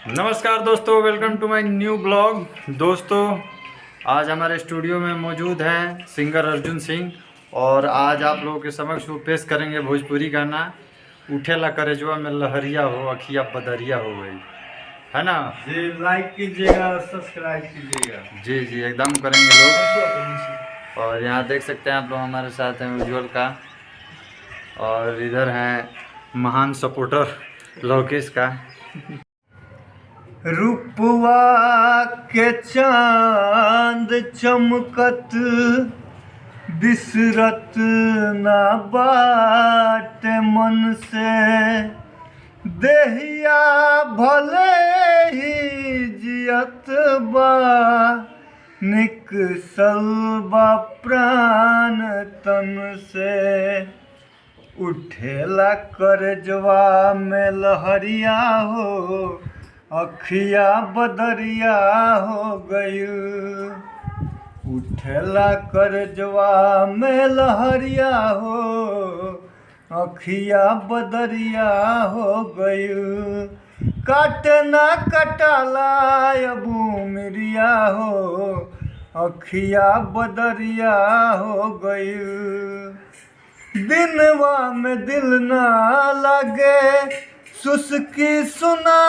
नमस्कार दोस्तों, welcome two माय new blog. दोस्तों, आज हमारे स्टूडियो में मौजूद हैं सिंगर अर्जुन सिंह और आज आप लोगों के समक्ष वो पेश करेंगे भोजपुरी गाना उठेला करेजवा में लहरिया हो अखिया बदरिया हो गई, है ना जी। लाइक कीजिएगा और सब्सक्राइब कीजिएगा। जी जी, एकदम करेंगे लोग। और यहाँ देख सकते हैं आप लोग, हमारे साथ हैं उज्ज्वल का और इधर हैं महान सपोर्टर लोकेश का। रूपवा के चांद चमकत बिसरत ना बाट मन से, देहिया भले ही जियत बा निकसल बा प्राण तन से। उठेला करजवा में लहरिया हो अखिया बदरिया हो गई। उठेला करजवा में लहरिया हो अखिया बदरिया हो गई। काटना कटाला अबू मिरिया हो अखिया बदरिया हो गई। दिनवा में दिल ना लगे सुसकी सुना